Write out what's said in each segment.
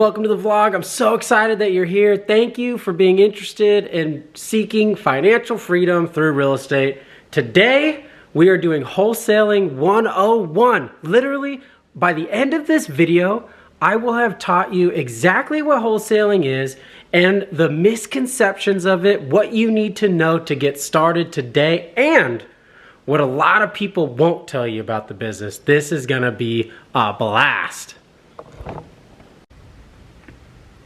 Welcome to the vlog. I'm so excited that you're here. Thank you for being interested in seeking financial freedom through real estate. Today, we are doing wholesaling 101. Literally, by the end of this video, I will have taught you exactly what wholesaling is and the misconceptions of it, what you need to know to get started today, and what a lot of people won't tell you about the business. This is gonna be a blast.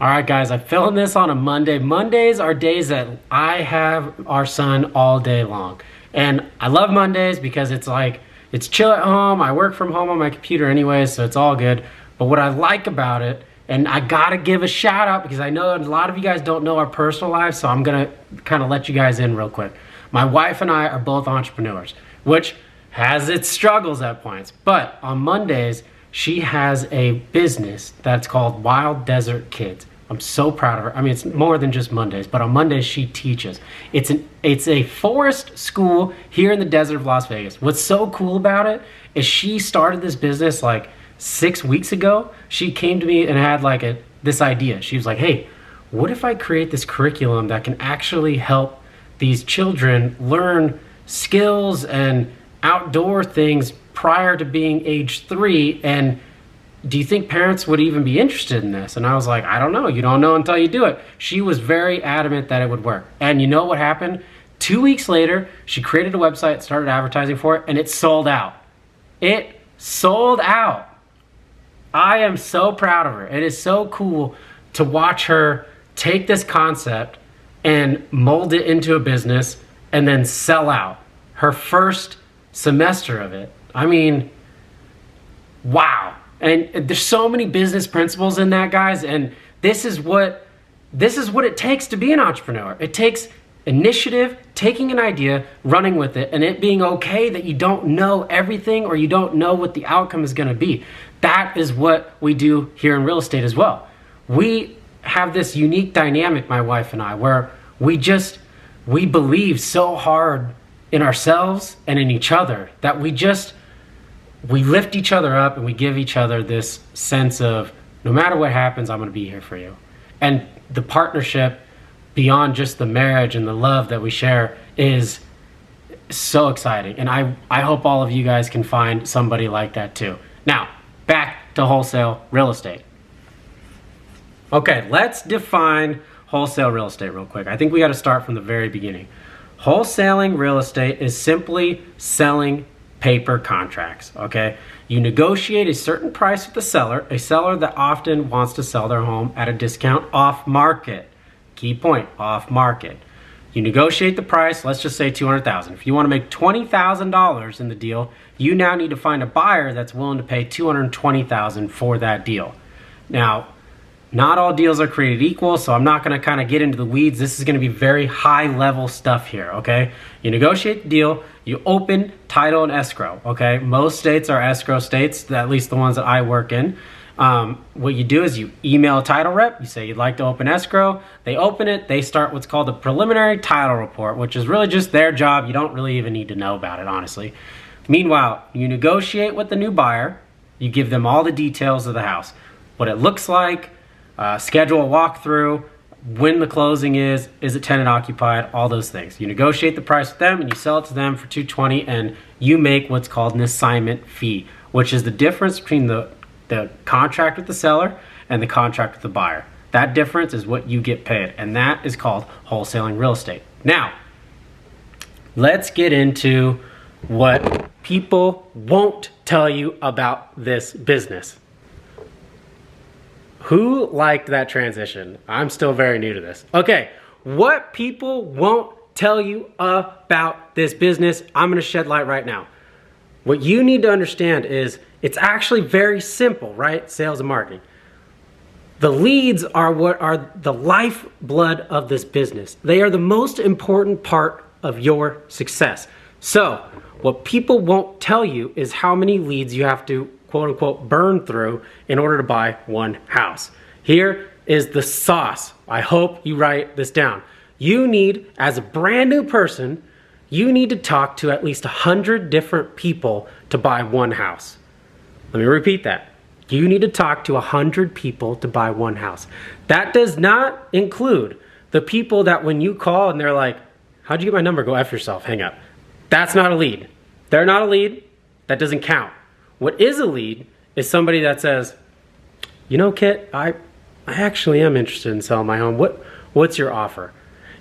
All right, guys, I'm filming this on a Monday. Mondays are days that I have our son all day long. And I love Mondays because it's like, it's chill at home. I work from home on my computer anyway, so it's all good. But what I like about it, and I gotta give a shout out because I know a lot of you guys don't know our personal lives, so I'm gonna kind of let you guys in real quick. My wife and I are both entrepreneurs, which has its struggles at points. But on Mondays, she has a business that's called Wild Desert Kids. I'm so proud of her. I mean, it's more than just Mondays, but on Mondays she teaches. It's a forest school here in the desert of Las Vegas. What's so cool about it is she started this business like 6 weeks ago. She came to me and had like this idea. She was like, hey, what if I create this curriculum that can actually help these children learn skills and outdoor things prior to being age 3, and do you think parents would even be interested in this? And I was like, I don't know. You don't know until you do it. She was very adamant that it would work. And you know what happened? 2 weeks later, she created a website, started advertising for it, and it sold out. It sold out. I am so proud of her. It is so cool to watch her take this concept and mold it into a business and then sell out. Her first semester of it. I mean, wow. And there's so many business principles in that, guys, and this is what it takes to be an entrepreneur. It takes initiative, taking an idea, running with it, and it being okay that you don't know everything or you don't know what the outcome is going to be. That is what we do here in real estate as well. We have this unique dynamic, my wife and I, where we believe so hard in ourselves and in each other that we lift each other up and we give each other this sense of, no matter what happens, I'm going to be here for you. And the partnership beyond just the marriage and the love that we share is so exciting. And I hope all of you guys can find somebody like that too. Now, back to wholesale real estate. Okay, let's define wholesale real estate real quick. I think we got to start from the very beginning. Wholesaling real estate is simply selling paper contracts, okay? You negotiate a certain price with the seller, a seller that often wants to sell their home at a discount off market. Key point, off market. You negotiate the price, let's just say $200,000. If you want to make $20,000 in the deal, you now need to find a buyer that's willing to pay $220,000 for that deal. Now, not all deals are created equal, so I'm not going to kind of get into the weeds. This is going to be very high level stuff here, okay? You negotiate the deal, you open title and escrow, okay? Most states are escrow states, at least the ones that I work in. What you do is you email a title rep, you say you'd like to open escrow, they open it, they start what's called the preliminary title report, which is really just their job. You don't really even need to know about it, honestly. Meanwhile, you negotiate with the new buyer, you give them all the details of the house, what it looks like, schedule a walkthrough, when the closing is it tenant occupied, all those things. You negotiate the price with them and you sell it to them for $220, and you make what's called an assignment fee, which is the difference between the contract with the seller and the contract with the buyer. That difference is what you get paid, and that is called wholesaling real estate. Now, let's get into what people won't tell you about this business. Who liked that transition? I'm still very new to this. Okay, what people won't tell you about this business, I'm gonna shed light right now. What you need to understand is it's actually very simple, right? Sales and marketing. The leads are what are the lifeblood of this business. They are the most important part of your success. So, what people won't tell you is how many leads you have to quote unquote burn through in order to buy one house. Here is the sauce. I hope you write this down. You need, as a brand new person, you need to talk to at least 100 different people to buy one house. Let me repeat that. You need to talk to 100 people to buy one house. That does not include the people that when you call and they're like, how'd you get my number? Go F yourself, hang up. That's not a lead. They're not a lead. That doesn't count. What is a lead is somebody that says, you know, Kit, I actually am interested in selling my home. What's your offer?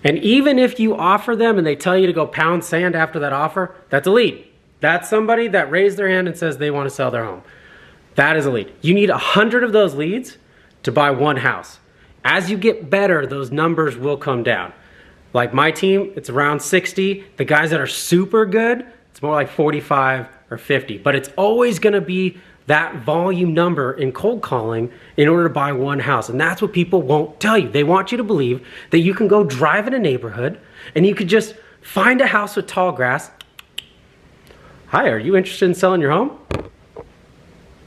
And even if you offer them and they tell you to go pound sand after that offer, that's a lead. That's somebody that raised their hand and says they want to sell their home. That is a lead. You need 100 of those leads to buy one house. As you get better, those numbers will come down. Like my team, it's around 60. The guys that are super good, it's more like 45 or 50. But it's always gonna be that volume number in cold calling in order to buy one house. And that's what people won't tell you. They want you to believe that you can go drive in a neighborhood and you could just find a house with tall grass. Hi, are you interested in selling your home?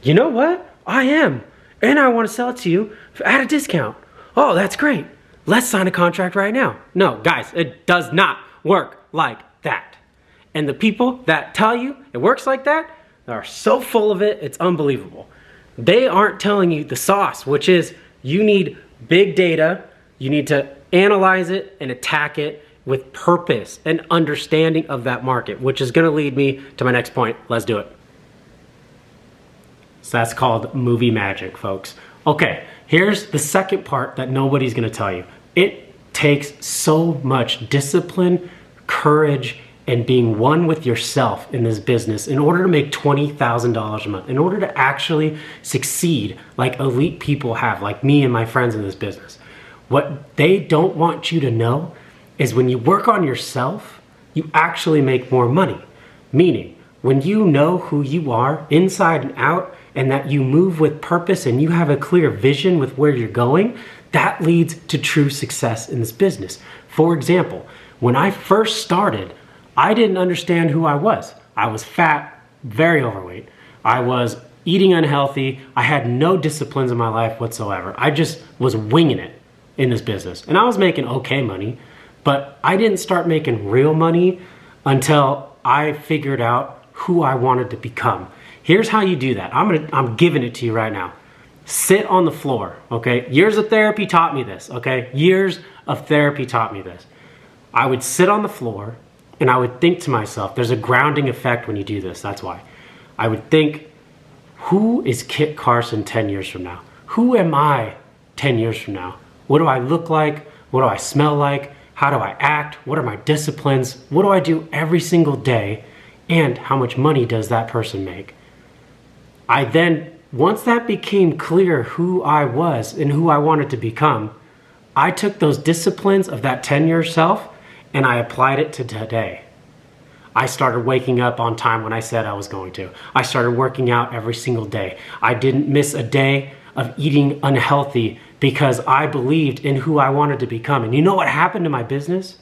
You know what? I am. And I want to sell it to you at a discount. Oh, that's great. Let's sign a contract right now. No, guys, it does not work like that. And the people that tell you it works like that are so full of it, it's unbelievable. They aren't telling you the sauce, which is you need big data, you need to analyze it and attack it with purpose and understanding of that market, which is gonna lead me to my next point. Let's do it. So that's called movie magic, folks. Okay, here's the second part that nobody's gonna tell you. It takes so much discipline, courage, and being one with yourself in this business in order to make $20,000 a month, in order to actually succeed like elite people have, like me and my friends in this business. What they don't want you to know is when you work on yourself, you actually make more money. Meaning, when you know who you are inside and out, and that you move with purpose and you have a clear vision with where you're going, that leads to true success in this business. For example, when I first started, I didn't understand who I was. I was fat, very overweight. I was eating unhealthy. I had no disciplines in my life whatsoever. I just was winging it in this business. And I was making okay money, but I didn't start making real money until I figured out who I wanted to become. Here's how you do that. I'm giving it to you right now. Sit on the floor, okay? Years of therapy taught me this, okay? Years of therapy taught me this. I would sit on the floor and I would think to myself, there's a grounding effect when you do this, that's why. I would think, who is Kit Carson 10 years from now? Who am I 10 years from now? What do I look like? What do I smell like? How do I act? What are my disciplines? What do I do every single day? And how much money does that person make? I then, once that became clear who I was and who I wanted to become, I took those disciplines of that 10-year self and I applied it to today. I started waking up on time when I said I was going to. I started working out every single day. I didn't miss a day of eating unhealthy because I believed in who I wanted to become. And you know what happened to my business?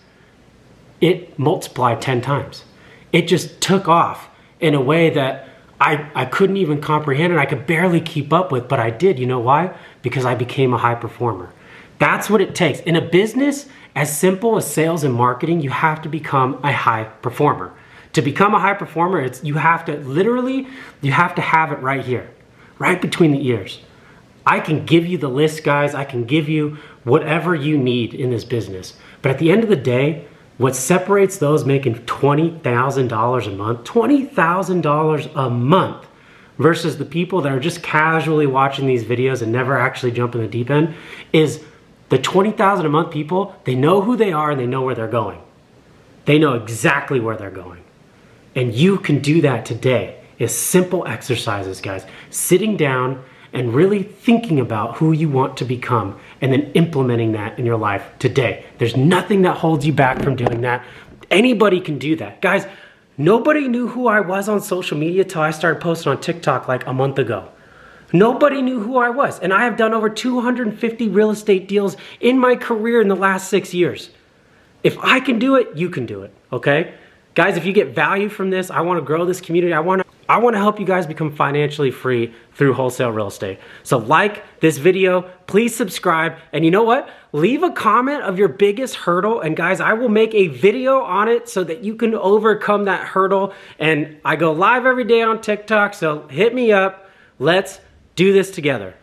It multiplied 10 times. It just took off in a way that I couldn't even comprehend and I could barely keep up with, but I did. You know why? Because I became a high performer. That's what it takes. In a business as simple as sales and marketing, you have to become a high performer. To become a high performer, you have to have it right here, right between the ears. I can give you the list, guys. I can give you whatever you need in this business. But at the end of the day, what separates those making $20,000 a month, $20,000 a month, versus the people that are just casually watching these videos and never actually jump in the deep end, is the $20,000 a month people, they know who they are and they know where they're going. They know exactly where they're going. And you can do that today. It's simple exercises, guys. Sitting down and really thinking about who you want to become and then implementing that in your life today. There's nothing that holds you back from doing that. Anybody can do that. Guys, nobody knew who I was on social media till I started posting on TikTok like a month ago. Nobody knew who I was. And I have done over 250 real estate deals in my career in the last 6 years. If I can do it, you can do it, okay? Guys, if you get value from this, I want to grow this community. I want to help you guys become financially free through wholesale real estate. So like this video, please subscribe. And you know what? Leave a comment of your biggest hurdle. And guys, I will make a video on it so that you can overcome that hurdle. And I go live every day on TikTok. So hit me up. Let's do this together.